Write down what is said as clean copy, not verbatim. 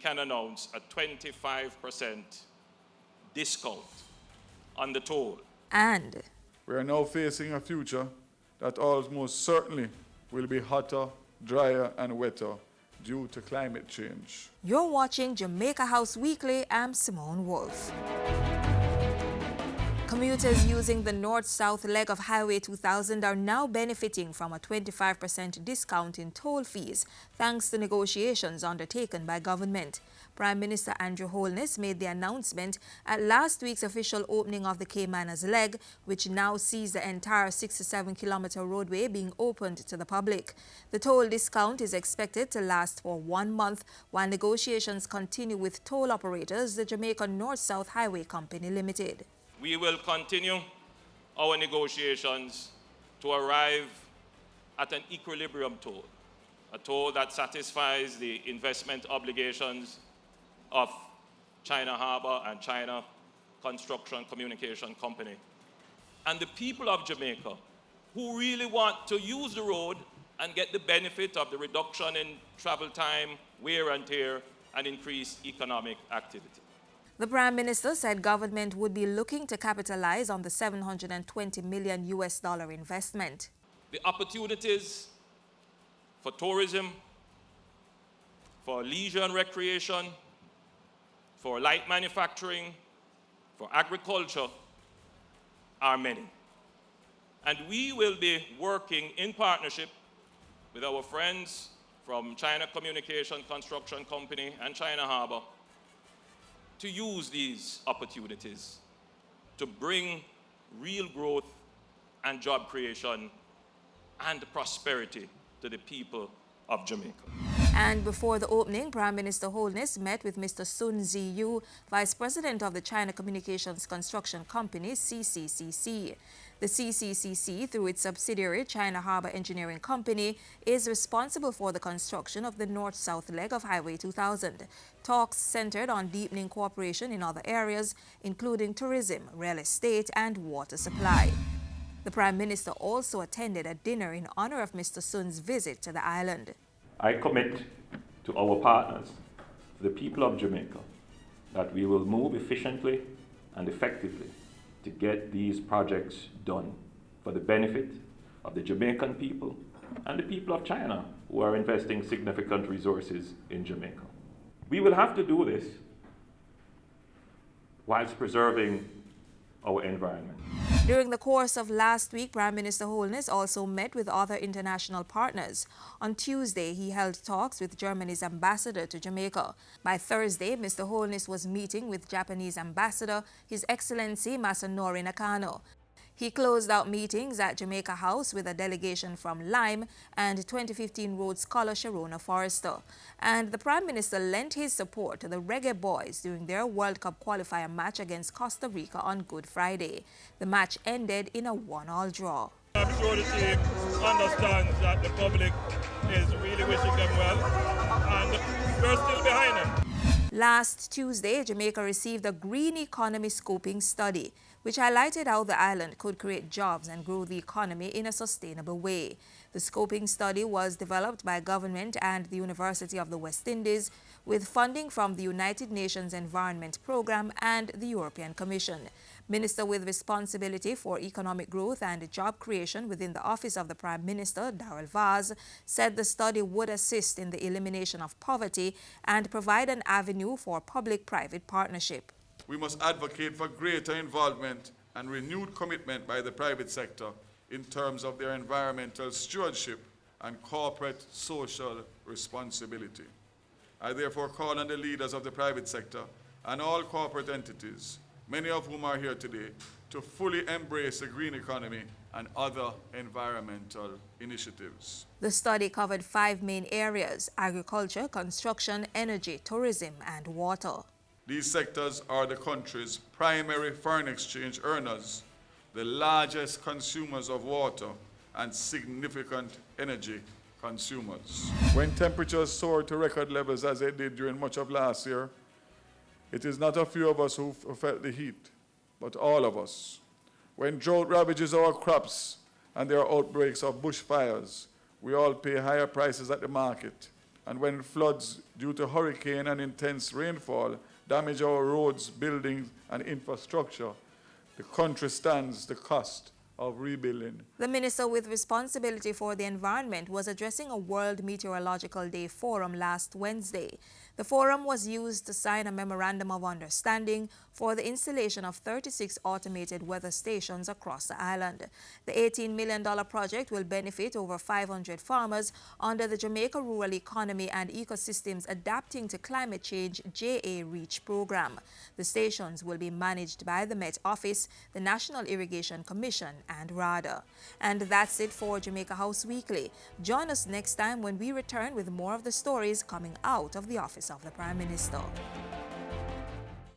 can announce a 25% discount on the toll. And we are now facing a future that almost certainly will be hotter, drier, and wetter due to climate change. you're watching Jamaica House Weekly. I'm Simone Wolf. Commuters using the north-south leg of Highway 2000 are now benefiting from a 25% discount in toll fees, thanks to negotiations undertaken by government. Prime Minister Andrew Holness made the announcement at last week's official opening of the Caymanas leg, which now sees the entire 67-kilometer roadway being opened to the public. The toll discount is expected to last for 1 month while negotiations continue with toll operators, the Jamaica North-South Highway Company Limited. We will continue our negotiations to arrive at an equilibrium toll, a toll that satisfies the investment obligations of China Harbour and China Construction Communication Company, and the people of Jamaica who really want to use the road and get the benefit of the reduction in travel time, wear and tear, and increased economic activity. The Prime Minister said government would be looking to capitalize on the $720 million investment. The opportunities for tourism, for leisure and recreation, for light manufacturing, for agriculture are many. And we will be working in partnership with our friends from China Communication Construction Company and China Harbour to use these opportunities to bring real growth and job creation and prosperity to the people of Jamaica. And before the opening, Prime Minister Holness met with Mr. Sun Ziyu, Vice President of the China Communications Construction Company, CCCC. The CCCC, through its subsidiary China Harbour Engineering Company, is responsible for the construction of the north-south leg of Highway 2000. Talks centered on deepening cooperation in other areas, including tourism, real estate, and water supply. The Prime Minister also attended a dinner in honor of Mr. Sun's visit to the island. I commit to our partners, the people of Jamaica, that we will move efficiently and effectively to get these projects done for the benefit of the Jamaican people and the people of China who are investing significant resources in Jamaica. We will have to do this whilst preserving our environment. During the course of last week, Prime Minister Holness also met with other international partners. On Tuesday, he held talks with Germany's ambassador to Jamaica. By Thursday, Mr. Holness was meeting with Japanese ambassador, His Excellency Masanori Nakano. He closed out meetings at Jamaica House with a delegation from Lime and 2015 Rhodes Scholar Sharona Forrester. And the Prime Minister lent his support to the Reggae Boys during their World Cup qualifier match against Costa Rica on Good Friday. The match ended in a 1-all draw. I'm sure the team understands that the public is really wishing them well, and we're still behind them. Last Tuesday, Jamaica received a green economy scoping study, which highlighted how the island could create jobs and grow the economy in a sustainable way. The scoping study was developed by government and the University of the West Indies with funding from the United Nations Environment Programme and the European Commission. Minister with responsibility for economic growth and job creation within the Office of the Prime Minister, Darrell Vaz, said the study would assist in the elimination of poverty and provide an avenue for public-private partnership. We must advocate for greater involvement and renewed commitment by the private sector in terms of their environmental stewardship and corporate social responsibility. I therefore call on the leaders of the private sector and all corporate entities, many of whom are here today, to fully embrace the green economy and other environmental initiatives. The study covered 5 main areas: agriculture, construction, energy, tourism, and water. These sectors are the country's primary foreign exchange earners, the largest consumers of water, and significant energy consumers. When temperatures soar to record levels as they did during much of last year, it is not a few of us who felt the heat, but all of us. When drought ravages our crops and there are outbreaks of bushfires, we all pay higher prices at the market And when floods due to hurricane and intense rainfall damage our roads, buildings, and infrastructure, the country stands the cost of rebuilding. The minister with responsibility for the environment was addressing a World Meteorological Day forum last Wednesday. The forum was used to sign a memorandum of understanding for the installation of 36 automated weather stations across the island. The $18 million project will benefit over 500 farmers under the Jamaica Rural Economy and Ecosystems Adapting to Climate Change JA REACH program. The stations will be managed by the Met Office, the National Irrigation Commission, and RADA. And that's it for Jamaica House Weekly. Join us next time when we return with more of the stories coming out of the office of the Prime Minister.